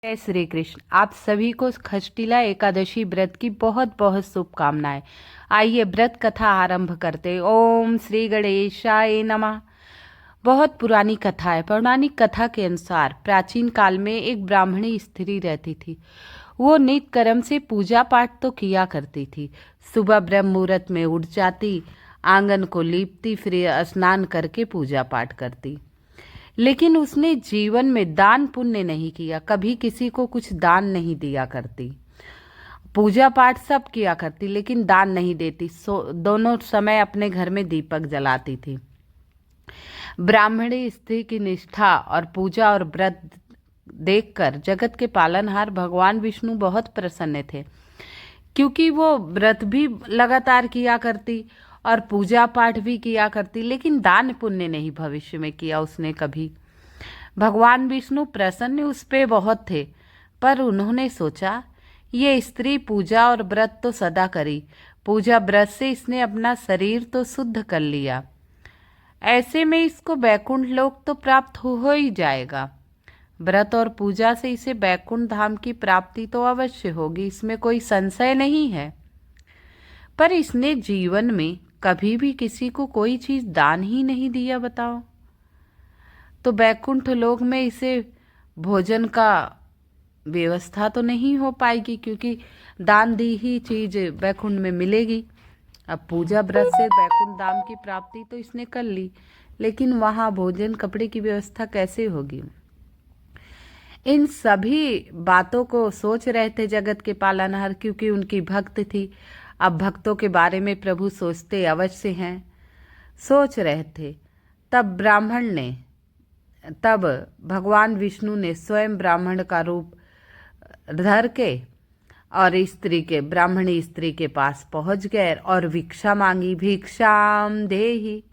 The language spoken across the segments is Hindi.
जय श्री कृष्ण। आप सभी को खष्टीला एकादशी व्रत की बहुत बहुत शुभकामनाएं। आइए व्रत कथा आरंभ करते। ओम श्री गणेशाय नमः। बहुत पुरानी कथा है। पौराणिक कथा के अनुसार प्राचीन काल में एक ब्राह्मणी स्त्री रहती थी। वो नित्य कर्म से पूजा पाठ तो किया करती थी। सुबह ब्रह्म मुहूर्त में उठ जाती, आंगन को लीपती, फिर स्नान करके पूजा पाठ करती। लेकिन उसने जीवन में दान पुण्य नहीं किया, कभी किसी को कुछ दान नहीं दिया करती। पूजा पाठ सब किया करती लेकिन दान नहीं देती। दोनों समय अपने घर में दीपक जलाती थी। ब्राह्मणी स्त्री की निष्ठा और पूजा और व्रत देखकर जगत के पालनहार भगवान विष्णु बहुत प्रसन्न थे, क्योंकि वो व्रत भी लगातार किया करती और पूजा पाठ भी किया करती, लेकिन दान पुण्य नहीं भविष्य में किया उसने कभी। भगवान विष्णु प्रसन्न उस पे बहुत थे, पर उन्होंने सोचा ये स्त्री पूजा और व्रत तो सदा करी, पूजा व्रत से इसने अपना शरीर तो शुद्ध कर लिया, ऐसे में इसको बैकुंठ लोक तो प्राप्त हो ही जाएगा। व्रत और पूजा से इसे बैकुंठ धाम की प्राप्ति तो अवश्य होगी, इसमें कोई संशय नहीं है। पर इसने जीवन में कभी भी किसी को कोई चीज दान ही नहीं दिया, बताओ। तो बैकुंठ लोक में इसे भोजन का व्यवस्था तो नहीं हो पाएगी, क्योंकि दान दी ही चीज बैकुंठ में मिलेगी। अब पूजा व्रत से बैकुंठ धाम की प्राप्ति तो इसने कर ली, लेकिन वहां भोजन कपड़े की व्यवस्था कैसे होगी। इन सभी बातों को सोच रहे थे जगत के पालनहार, क्योंकि उनकी भक्त थी। अब भक्तों के बारे में प्रभु सोचते अवश्य हैं। सोच रहे थे तब भगवान विष्णु ने स्वयं ब्राह्मण का रूप धर के और ब्राह्मणी स्त्री के पास पहुंच गए और भिक्षा मांगी। भिक्षाम देहि,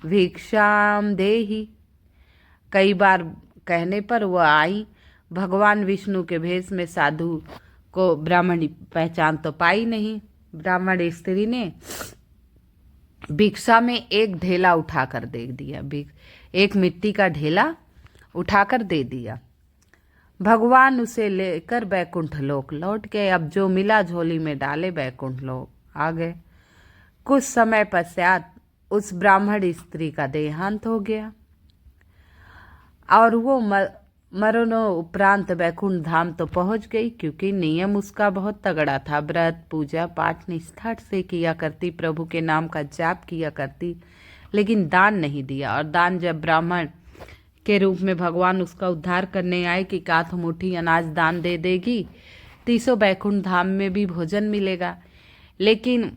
भिक्षाम देहि। कई बार कहने पर वह आई। भगवान विष्णु के भेष में साधु को ब्राह्मणी पहचान तो पाई नहीं। ब्राह्मण स्त्री ने भिक्षा में एक ढेला उठाकर दे दिया, एक मिट्टी का ढेला उठाकर दे दिया। भगवान उसे लेकर बैकुंठ लोक लौट गए। अब जो मिला झोली में डाले, बैकुंठ लोक आ गए। कुछ समय पश्चात उस ब्राह्मण स्त्री का देहांत हो गया और वो मरणों उपरांत बैकुंठ धाम तो पहुंच गई, क्योंकि नियम उसका बहुत तगड़ा था। व्रत पूजा पाठ निष्ठा से किया करती, प्रभु के नाम का जाप किया करती, लेकिन दान नहीं दिया। और दान जब ब्राह्मण के रूप में भगवान उसका उद्धार करने आए कि काथ मुट्ठी अनाज दान दे देगी, तीसों बैकुंठ धाम में भी भोजन मिलेगा। लेकिन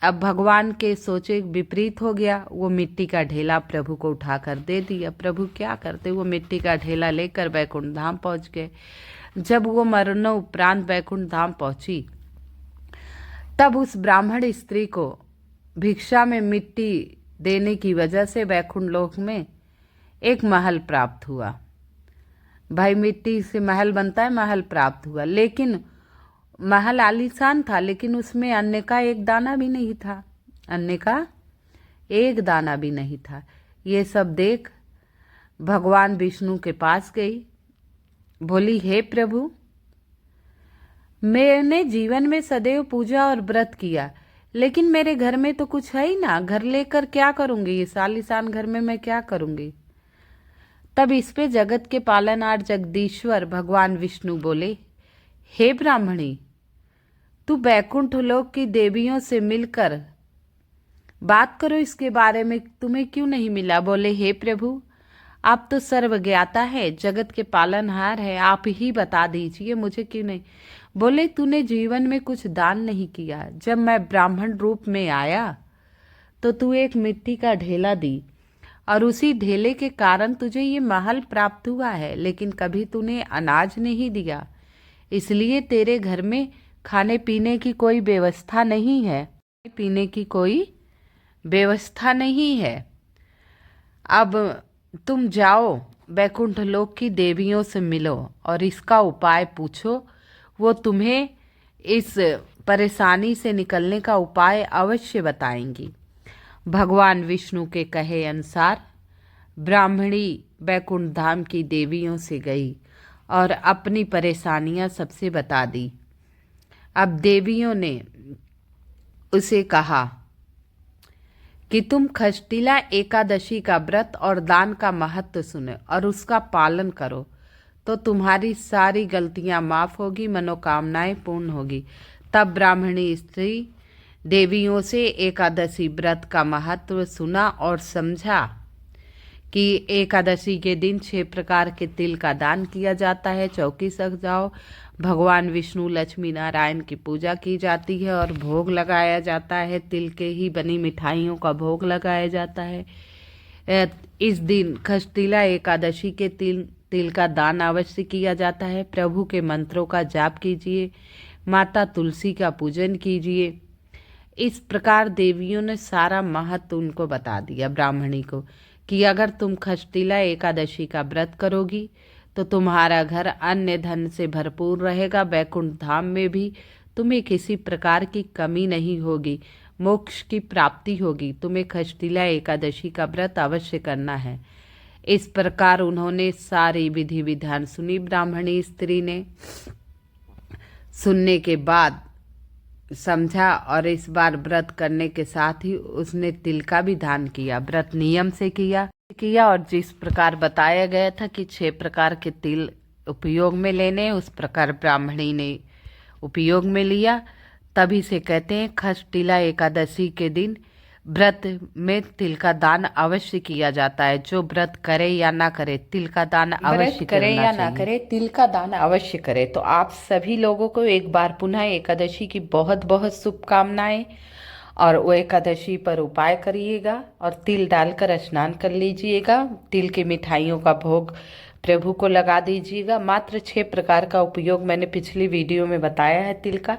अब भगवान के सोचे विपरीत हो गया। वो मिट्टी का ढेला प्रभु को उठाकर दे दिया। प्रभु क्या करते, वो मिट्टी का ढेला लेकर बैकुंठ धाम पहुंच गए। जब वो मरणों उपरांत बैकुंठ धाम पहुंची, तब उस ब्राह्मण स्त्री को भिक्षा में मिट्टी देने की वजह से बैकुंठ लोक में एक महल प्राप्त हुआ। भाई मिट्टी से महल बनता है, महल प्राप्त हुआ। लेकिन महल आलीशान था, लेकिन उसमें अन्न का एक दाना भी नहीं था। अन्न का एक दाना भी नहीं था। ये सब देख भगवान विष्णु के पास गई, बोली हे प्रभु, मैंने जीवन में सदैव पूजा और व्रत किया, लेकिन मेरे घर में तो कुछ है ही ना। घर लेकर क्या करूंगी, इस आलीशान घर में मैं क्या करूंगी। तब इस पे जगत के पालनहार जगदीश्वर भगवान विष्णु बोले, हे ब्राह्मणी, तू बैकुंठ लोक की देवियों से मिलकर बात करो, इसके बारे में तुम्हें क्यों नहीं मिला। बोले हे प्रभु, आप तो सर्वज्ञाता है, जगत के पालनहार है, आप ही बता दीजिए मुझे क्यों नहीं। बोले तूने जीवन में कुछ दान नहीं किया। जब मैं ब्राह्मण रूप में आया तो तू एक मिट्टी का ढेला दी, और उसी ढेले के कारण तुझे ये महल प्राप्त हुआ है, लेकिन कभी तूने अनाज नहीं दिया, इसलिए तेरे घर में खाने पीने की कोई व्यवस्था नहीं है। पीने की कोई व्यवस्था नहीं है। अब तुम जाओ, बैकुंठ लोक की देवियों से मिलो और इसका उपाय पूछो, वो तुम्हें इस परेशानी से निकलने का उपाय अवश्य बताएंगी। भगवान विष्णु के कहे अनुसार ब्राह्मणी बैकुंठ धाम की देवियों से गई और अपनी परेशानियां सबसे बता दी। अब देवियों ने उसे कहा कि तुम खष्टिला एकादशी का व्रत और दान का महत्व सुनो और उसका पालन करो तो तुम्हारी सारी गलतियां माफ होगी, मनोकामनाएं पूर्ण होगी। तब ब्राह्मणी स्त्री देवियों से एकादशी व्रत का महत्व सुना और समझा कि एकादशी के दिन 6 प्रकार के तिल का दान किया जाता है, चौकी सजाओ, भगवान विष्णु लक्ष्मी नारायण की पूजा की जाती है और भोग लगाया जाता है। तिल के ही बनी मिठाइयों का भोग लगाया जाता है। इस दिन खष्टिला एकादशी के तिल का दान अवश्य किया जाता है। प्रभु के मंत्रों का जाप कीजिए, माता तुलसी का पूजन कीजिए। इस प्रकार देवियों ने सारा महत्व उनको बता दिया ब्राह्मणी को कि अगर तुम खष्टिला एकादशी का व्रत करोगी तो तुम्हारा घर अन्य धन से भरपूर रहेगा, वैकुंठ धाम में भी तुम्हें किसी प्रकार की कमी नहीं होगी, मोक्ष की प्राप्ति होगी। तुम्हें खष्टिला एकादशी का व्रत अवश्य करना है। इस प्रकार उन्होंने सारी विधि विधान सुनी। ब्राह्मणी स्त्री ने सुनने के बाद समझा और इस बार व्रत करने के साथ ही उसने तिल का भी दान किया। व्रत नियम से किया और जिस प्रकार बताया गया था कि 6 प्रकार के तिल उपयोग में लेने, उस प्रकार ब्राह्मणी ने उपयोग में लिया। तभी से कहते हैं खष्टिला एकादशी के दिन व्रत में तिल का दान अवश्य किया जाता है। जो व्रत करे या ना करे, तिल का दान अवश्य करे या ना करे, तिल का दान अवश्य करे। तो आप सभी लोगों को एक बार पुनः एकादशी की बहुत बहुत शुभकामनाएं। और वो एकादशी पर उपाय करिएगा और तिल डालकर स्नान कर लीजिएगा। तिल की मिठाइयों का भोग प्रभु को लगा दीजिएगा। मात्र 6 प्रकार का उपयोग मैंने पिछली वीडियो में बताया है तिल का।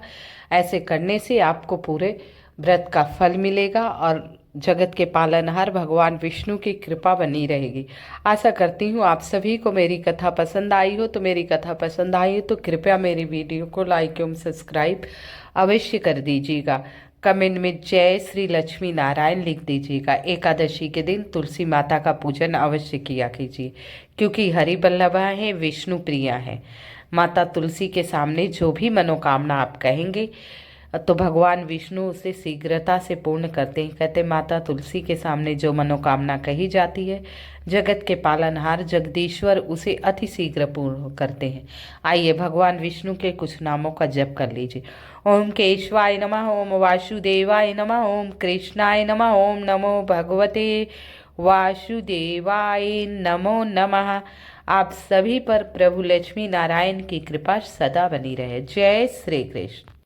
ऐसे करने से आपको पूरे व्रत का फल मिलेगा और जगत के पालनहार भगवान विष्णु की कृपा बनी रहेगी। आशा करती हूँ आप सभी को मेरी कथा पसंद आई हो। तो मेरी कथा पसंद आई हो तो कृपया मेरी वीडियो को लाइक एवं सब्सक्राइब अवश्य कर दीजिएगा। कमेंट में जय श्री लक्ष्मी नारायण लिख दीजिएगा। एकादशी के दिन तुलसी माता का पूजन अवश्य किया कीजिए, क्योंकि हरि बल्लभा है, विष्णु प्रिया है। माता तुलसी के सामने जो भी मनोकामना आप कहेंगे तो भगवान विष्णु उसे शीघ्रता से पूर्ण करते हैं। कहते माता तुलसी के सामने जो मनोकामना कही जाती है, जगत के पालनहार जगदीश्वर उसे अति शीघ्र पूर्ण करते हैं। आइए भगवान विष्णु के कुछ नामों का जप कर लीजिए। ओम केशवाय नमः, ओम वासुदेवाय नमः, ओम कृष्णाय नमः, ओम नमो भगवते वासुदेवाय नमो नमः। आप सभी पर प्रभु लक्ष्मी नारायण की कृपा सदा बनी रहे। जय श्री कृष्ण।